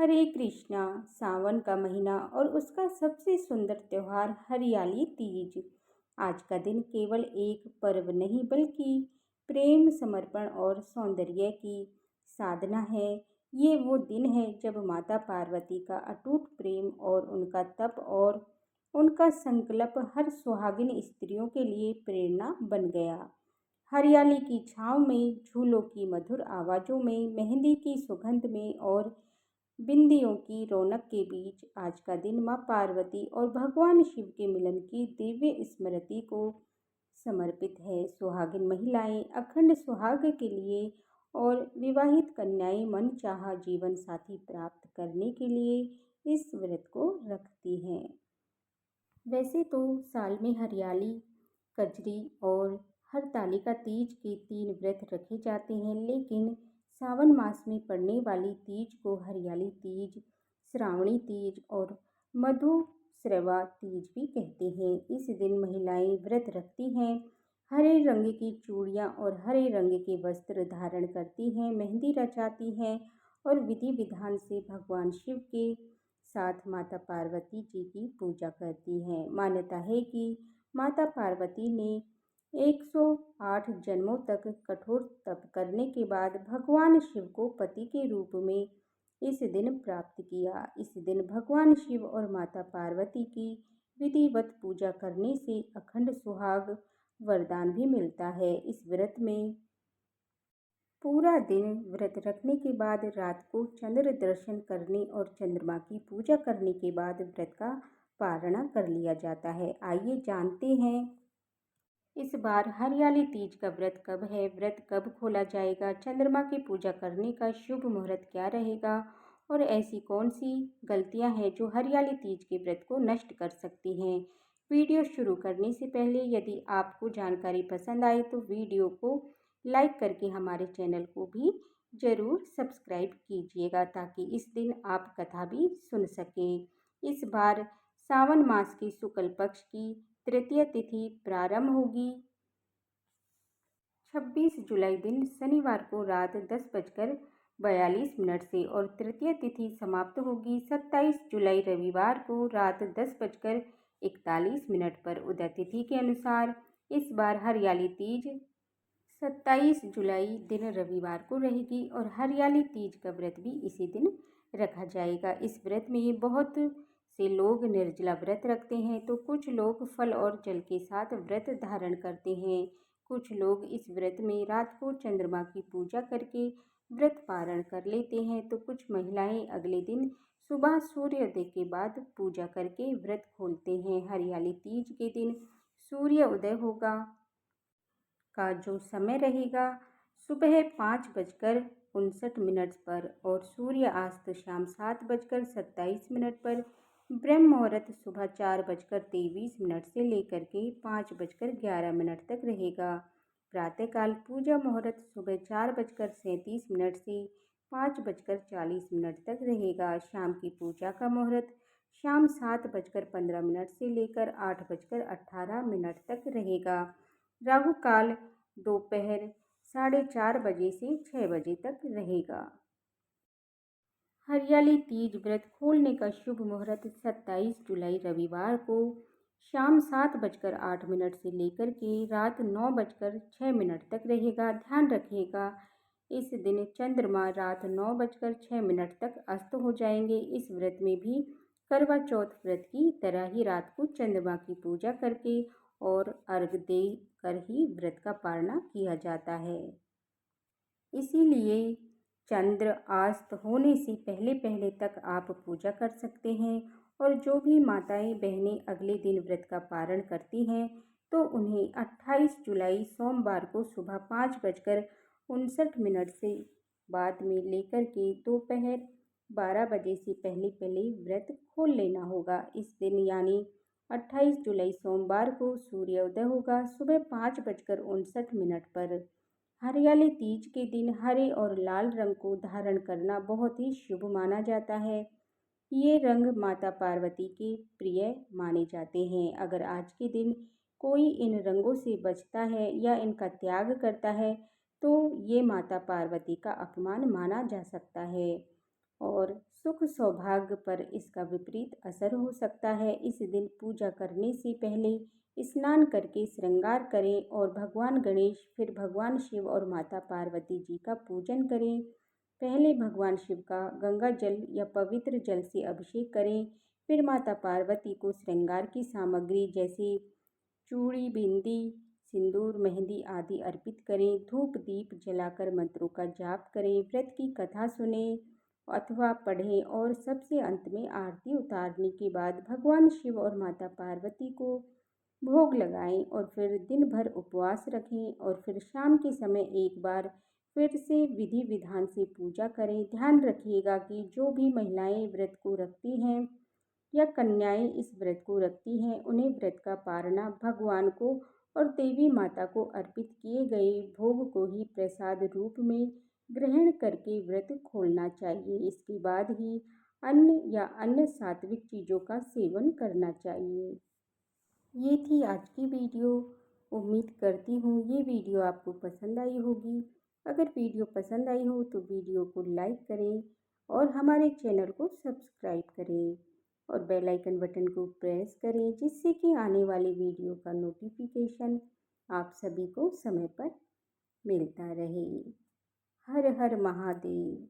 हरे कृष्णा। सावन का महीना और उसका सबसे सुंदर त्योहार हरियाली तीज। आज का दिन केवल एक पर्व नहीं बल्कि प्रेम, समर्पण और सौंदर्य की साधना है। ये वो दिन है जब माता पार्वती का अटूट प्रेम और उनका तप और उनका संकल्प हर सुहागिन स्त्रियों के लिए प्रेरणा बन गया। हरियाली की छाँव में, झूलों की मधुर आवाज़ों में, मेहंदी की सुगंध में और बिंदियों की रौनक के बीच आज का दिन माँ पार्वती और भगवान शिव के मिलन की दिव्य स्मृति को समर्पित है। सुहागिन महिलाएं अखंड सुहाग के लिए और विवाहित कन्याएं मनचाहा जीवन साथी प्राप्त करने के लिए इस व्रत को रखती हैं। वैसे तो साल में हरियाली, कजरी और हरतालिका तीज के 3 व्रत रखे जाते हैं, लेकिन सावन मास में पड़ने वाली तीज को हरियाली तीज, श्रावणी तीज और मधुश्रवा तीज भी कहते हैं। इस दिन महिलाएं व्रत रखती हैं, हरे रंग की चूड़ियाँ और हरे रंग के वस्त्र धारण करती हैं, मेहंदी रचाती हैं और विधि विधान से भगवान शिव के साथ माता पार्वती जी की पूजा करती हैं। मान्यता है कि माता पार्वती ने 108 जन्मों तक कठोर तप करने के बाद भगवान शिव को पति के रूप में इस दिन प्राप्त किया। इस दिन भगवान शिव और माता पार्वती की विधिवत पूजा करने से अखंड सुहाग वरदान भी मिलता है। इस व्रत में पूरा दिन व्रत रखने के बाद रात को चंद्र दर्शन करने और चंद्रमा की पूजा करने के बाद व्रत का पारणा कर लिया जाता है। आइए जानते हैं इस बार हरियाली तीज का व्रत कब है, व्रत कब खोला जाएगा, चंद्रमा की पूजा करने का शुभ मुहूर्त क्या रहेगा और ऐसी कौन सी गलतियां हैं जो हरियाली तीज के व्रत को नष्ट कर सकती हैं। वीडियो शुरू करने से पहले यदि आपको जानकारी पसंद आए तो वीडियो को लाइक करके हमारे चैनल को भी ज़रूर सब्सक्राइब कीजिएगा ताकि इस दिन आप कथा भी सुन सकें। इस बार सावन मास के शुक्ल पक्ष की तृतीय तिथि प्रारंभ होगी 26 जुलाई दिन शनिवार को रात 10:42 से और तृतीय तिथि समाप्त होगी 27 जुलाई रविवार को रात 10:41 पर उदय तिथि के अनुसार। इस बार हरियाली तीज 27 जुलाई दिन रविवार को रहेगी और हरियाली तीज का व्रत भी इसी दिन रखा जाएगा। इस व्रत में बहुत से लोग निर्जला व्रत रखते हैं तो कुछ लोग फल और जल के साथ व्रत धारण करते हैं। कुछ लोग इस व्रत में रात को चंद्रमा की पूजा करके व्रत पारण कर लेते हैं तो कुछ महिलाएं अगले दिन सुबह सूर्योदय के बाद पूजा करके व्रत खोलते हैं। हरियाली तीज के दिन सूर्य उदय होगा का जो समय रहेगा सुबह 5:59 पर और सूर्यास्त शाम 7:27 पर। ब्रह्म मुहूर्त सुबह 4:23 से लेकर के 5:11 तक रहेगा। प्रातःकाल पूजा मुहूर्त सुबह 4:37 से 5:40 तक रहेगा। शाम की पूजा का मुहूर्त शाम 7:15 से लेकर 8:18 तक रहेगा। राहु काल दोपहर 4:30 बजे से 6 बजे तक रहेगा। हरियाली तीज व्रत खोलने का शुभ मुहूर्त 27 जुलाई रविवार को शाम 7:08 से लेकर के रात 9:06 तक रहेगा। ध्यान रखिएगा इस दिन चंद्रमा रात 9:06 तक अस्त हो जाएंगे। इस व्रत में भी करवा चौथ व्रत की तरह ही रात को चंद्रमा की पूजा करके और अर्घ दे कर ही व्रत का पारणा किया जाता है। इसीलिए चंद्र अस्त होने से पहले पहले तक आप पूजा कर सकते हैं और जो भी माताएं बहनें अगले दिन व्रत का पारण करती हैं तो उन्हें 28 जुलाई सोमवार को सुबह 5:59 से बाद में लेकर के दोपहर 12 बजे से पहले पहले व्रत खोल लेना होगा। इस दिन यानी 28 जुलाई सोमवार को सूर्योदय होगा सुबह 5:59 पर। हरियाली तीज के दिन हरे और लाल रंग को धारण करना बहुत ही शुभ माना जाता है। ये रंग माता पार्वती के प्रिय माने जाते हैं। अगर आज के दिन कोई इन रंगों से बचता है या इनका त्याग करता है तो ये माता पार्वती का अपमान माना जा सकता है और सुख सौभाग्य पर इसका विपरीत असर हो सकता है। इस दिन पूजा करने से पहले स्नान करके श्रृंगार करें और भगवान गणेश, फिर भगवान शिव और माता पार्वती जी का पूजन करें। पहले भगवान शिव का गंगा जल या पवित्र जल से अभिषेक करें, फिर माता पार्वती को श्रृंगार की सामग्री जैसे चूड़ी, बिंदी, सिंदूर, मेहंदी आदि अर्पित करें। धूप दीप जलाकर मंत्रों का जाप करें, व्रत की कथा सुने अथवा पढ़ें और सबसे अंत में आरती उतारने के बाद भगवान शिव और माता पार्वती को भोग लगाएं और फिर दिन भर उपवास रखें और फिर शाम के समय एक बार फिर से विधि विधान से पूजा करें। ध्यान रखिएगा कि जो भी महिलाएं व्रत को रखती हैं या कन्याएं इस व्रत को रखती हैं, उन्हें व्रत का पारना भगवान को और देवी माता को अर्पित किए गए भोग को ही प्रसाद रूप में ग्रहण करके व्रत खोलना चाहिए। इसके बाद ही अन्न या अन्य सात्विक चीज़ों का सेवन करना चाहिए। ये थी आज की वीडियो। उम्मीद करती हूँ ये वीडियो आपको पसंद आई होगी। अगर वीडियो पसंद आई हो तो वीडियो को लाइक करें और हमारे चैनल को सब्सक्राइब करें और बेल आइकन बटन को प्रेस करें, जिससे कि आने वाली वीडियो का नोटिफिकेशन आप सभी को समय पर मिलता रहे। हर हर महादेव।